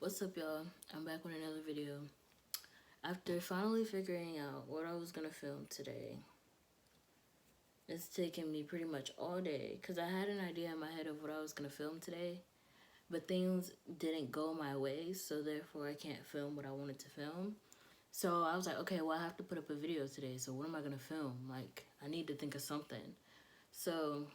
What's up, y'all? I'm back with another video. After finally figuring out what I was gonna film today, it's taken me pretty much all day because I had an idea in my head of what I was gonna film today, but things didn't go my way, so therefore I can't film what I wanted to film. So I was like, okay, well, I have to put up a video today, so what am I gonna film? Like, I need to think of something. So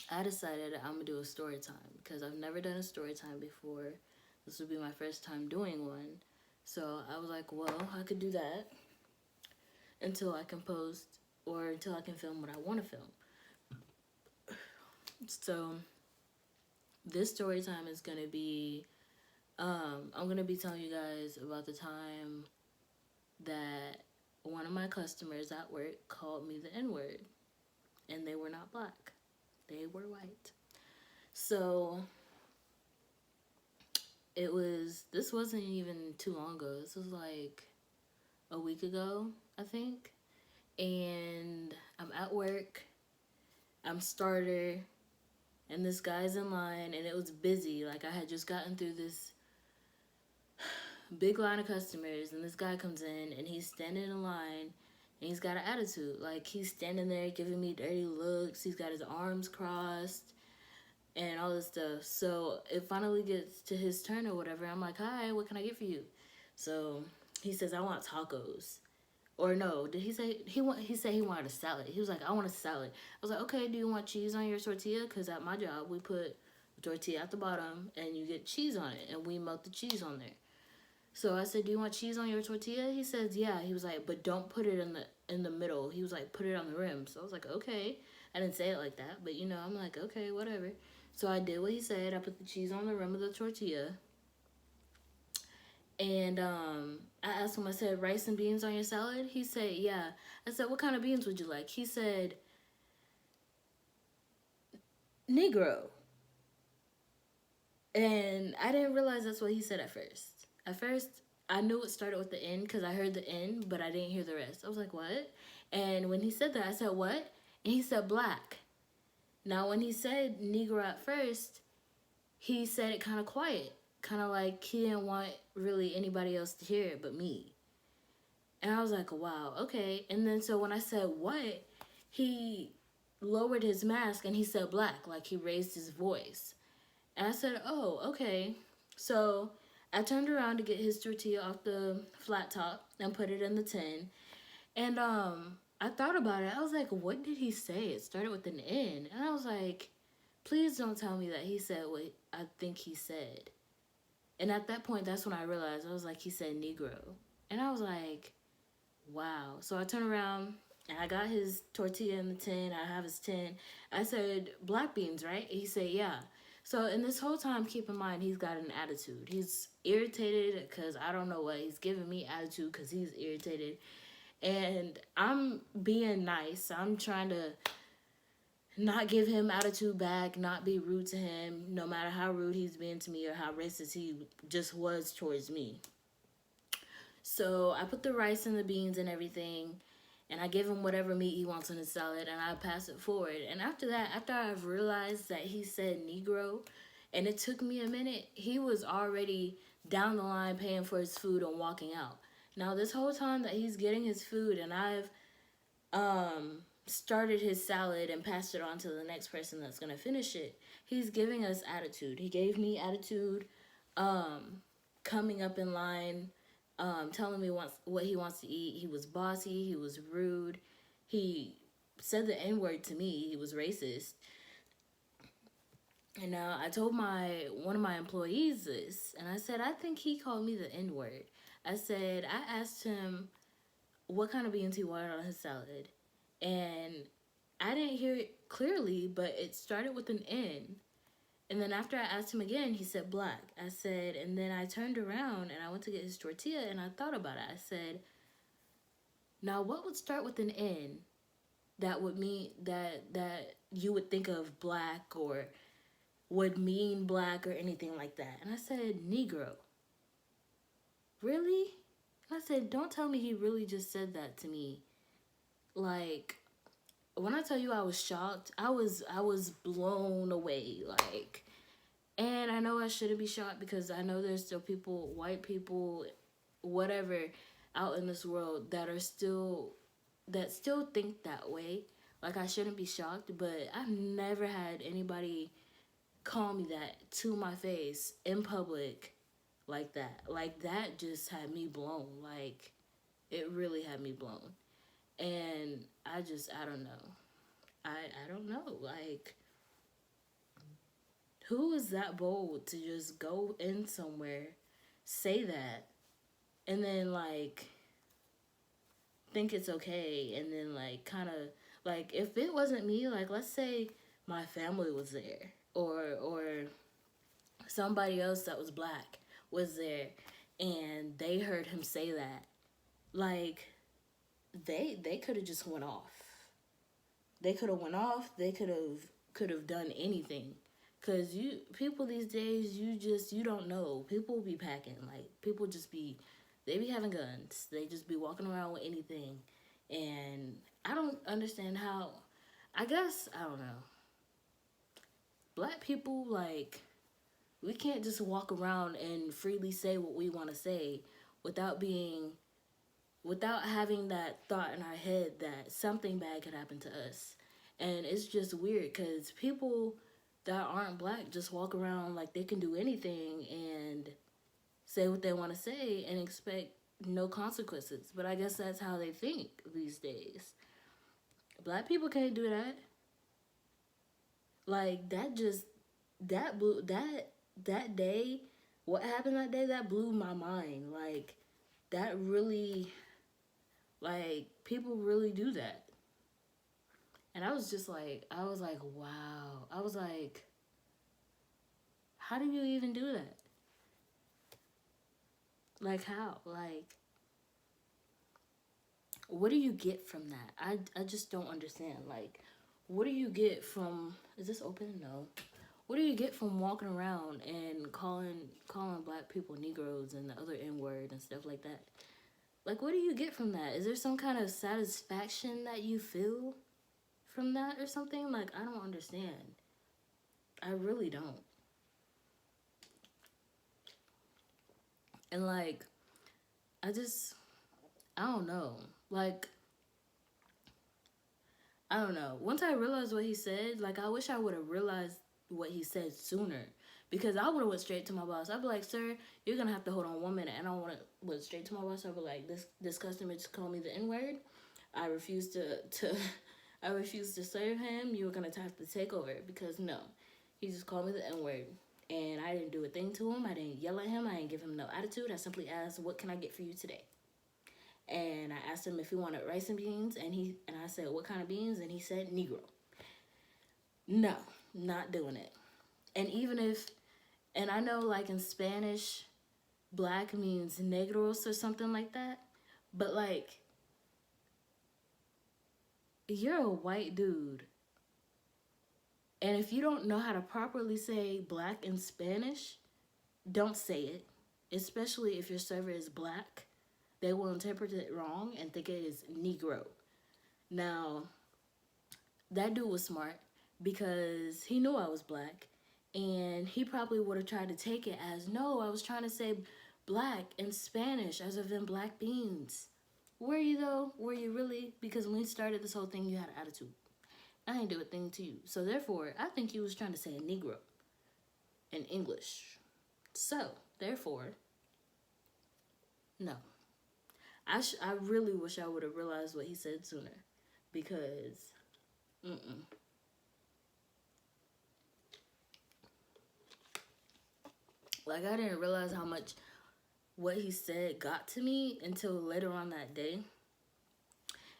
I decided I'm gonna do a story time because I've never done a story time before. This would be my first time doing one. So I was like, well, I could do that until I can post or until I can film what I want to film. So this story time is gonna be, I'm gonna be telling you guys about the time that one of my customers at work called me the N word, and they were not black, they were white. So this wasn't even too long ago. This was like a week ago, I think. And I'm at work, I'm starter, and this guy's in line, and it was busy. Like, I had just gotten through this big line of customers, and this guy comes in, and he's standing in line, and he's got an attitude. Like, he's standing there giving me dirty looks. He's got his arms crossed and all this stuff. So it finally gets to his turn or whatever. I'm like, hi, what can I get for you? So he says, I want tacos. Or no, did he say he said he wanted a salad? He was like, I want a salad. I was like, okay, do you want cheese on your tortilla? Because at my job, we put the tortilla at the bottom and you get cheese on it, and we melt the cheese on there. So I said, do you want cheese on your tortilla? He says, yeah. He was like, but don't put it in the middle. He was like, put it on the rim. So I was like, okay. I didn't say it like that, but I'm like, okay, whatever. So I did what he said. I put the cheese on the rim of the tortilla. And I asked him, I said, rice and beans on your salad? He said, yeah. I said, what kind of beans would you like? He said, Negro. And I didn't realize that's what he said at first. At first, I knew it started with the N because I heard the N, but I didn't hear the rest. I was like, what? And when he said that, I said, what? And he said, black. Now, when he said Negro at first, he said it kind of quiet. Kind of like he didn't want really anybody else to hear it but me. And I was like, wow, okay. And then so when I said what, he lowered his mask and he said black, like he raised his voice. And I said, oh, okay. So I turned around to get his tortilla off the flat top and put it in the tin. And I thought about it. I was like, what did he say? It started with an N. And I was like, please don't tell me that he said what I think he said. And at that point, that's when I realized. I was like, he said Negro. And I was like, wow. So I turned around and I got his tortilla in the tin. I have his tin. I said, black beans, right? He said, yeah. So in this whole time, keep in mind, he's got an attitude. He's irritated because I don't know what. He's giving me attitude because he's irritated. And I'm being nice. I'm trying to not give him attitude back, not be rude to him, no matter how rude he's been to me or how racist he just was towards me. So I put the rice and the beans and everything, and I give him whatever meat he wants on his salad, and I pass it forward. And after that, after I've realized that he said Negro, and it took me a minute, he was already down the line paying for his food and walking out. Now, this whole time that he's getting his food, and I've started his salad and passed it on to the next person that's gonna finish it, he's giving us attitude. He gave me attitude, coming up in line, telling me what he wants to eat. He was bossy. He was rude. He said the N word to me. He was racist. And now I told one of my employees this, and I said, I think he called me the N word. I said, I asked him what kind of beans he wanted on his salad, and I didn't hear it clearly, but it started with an N. And then after I asked him again, he said black. I said, and then I turned around and I went to get his tortilla and I thought about it. I said, now what would start with an N that would mean that you would think of black or would mean black or anything like that? And I said, Negro. Really? And I said, don't tell me he really just said that to me. Like, when I tell you I was shocked, I was blown away. Like, And I know I shouldn't be shocked because I know there's still people, white people, whatever, out in this world that still think that way. Like I shouldn't be shocked, but I've never had anybody call me that to my face in public like that. Like that just had me blown. Like it really had me blown. And I don't know. I don't know. Like who is that bold to just go in somewhere, say that, and then like think it's okay, and then like kind of like if it wasn't me, like let's say my family was there, or somebody else that was black was there, and they heard him say that, like they could have just went off. They could have went off. They could have done anything. Cause you people these days, you don't know. People be packing, like people just be, they be having guns. They just be walking around with anything, and I don't understand how. I guess I don't know. Black people, like, we can't just walk around and freely say what we want to say without being, without having that thought in our head that something bad could happen to us. And it's just weird because people that aren't black just walk around like they can do anything and say what they want to say and expect no consequences. But I guess that's how they think these days. Black people can't do that. Like that just that blew that day, what happened that day, that blew my mind. Like that really, like people really do that. And I was like, wow. I was like, how do you even do that? Like how? Like what do you get from that? I just don't understand. Like what do you get from, is this open? No. What do you get from walking around and calling black people Negroes and the other N word and stuff like that? Like what do you get from that? Is there some kind of satisfaction that you feel from that or something? Like I don't understand. I really don't. And like I just I don't know. Like I don't know. Once I realized what he said, like I wish I would have realized what he said sooner. Because I would have went straight to my boss. I'd be like, "Sir, you're gonna have to hold on 1 minute." And I want to went straight to my boss. I'd be like, "This customer just called me the N word. I refuse to I refuse to serve him. You're gonna have to take over because no, he just called me the N word." And I didn't do a thing to him. I didn't yell at him. I didn't give him no attitude. I simply asked, "What can I get for you today?" And I asked him if he wanted rice and beans, and I said, "What kind of beans?" And he said, "Negro." No, not doing it. And even if, and I know like in Spanish, black means negros or something like that, but like you're a white dude, and if you don't know how to properly say black in Spanish, don't say it. Especially if your server is black, they will interpret it wrong and think it is Negro. Now, that dude was smart because he knew I was black, and he probably would have tried to take it as, no, I was trying to say black in Spanish as if in black beans. Were you though? Were you really? Because when we started this whole thing, you had an attitude. I ain't do a thing to you. So therefore, I think you was trying to say a Negro in English. So therefore, no. I really wish I would have realized what he said sooner, because mm-mm. Like I didn't realize how much what he said got to me until later on that day.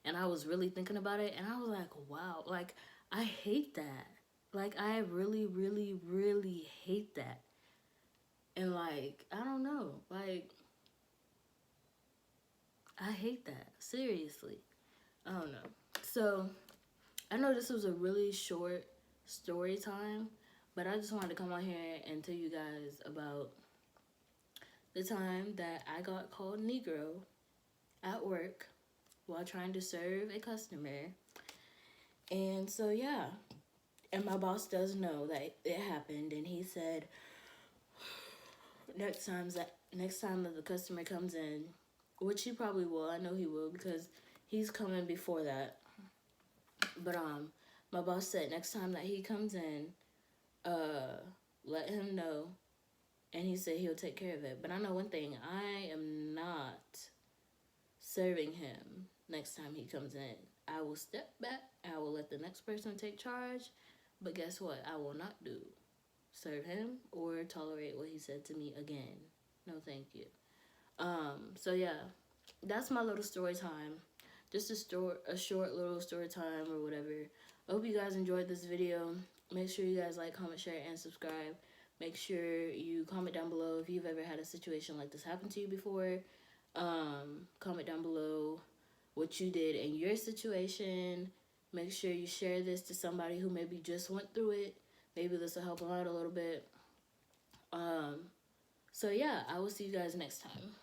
And I was really thinking about it, and I was like, wow, like I hate that. Like I really, really, really hate that. And like, I don't know. Like I hate that. Seriously. I don't know. So I know this was a really short story time, but I just wanted to come on here and tell you guys about the time that I got called Negro at work while trying to serve a customer. And so, yeah, And my boss does know that it happened, and he said next time that the customer comes in, which he probably will, I know he will because he's coming before that. But my boss said next time that he comes in, let him know, and he said he'll take care of it. But I know one thing, I am not serving him next time he comes in. I will step back, I will let the next person take charge, but guess what? I will not serve him or tolerate what he said to me again. No, thank you. So yeah, that's my little story time. Just a short little story time or whatever. I hope you guys enjoyed this video. Make sure you guys like, comment, share, and subscribe. Make sure you comment down below if you've ever had a situation like this happen to you before. Comment down below what you did in your situation. Make sure you share this to somebody who maybe just went through it. Maybe this will help them out a little bit. So yeah, I will see you guys next time.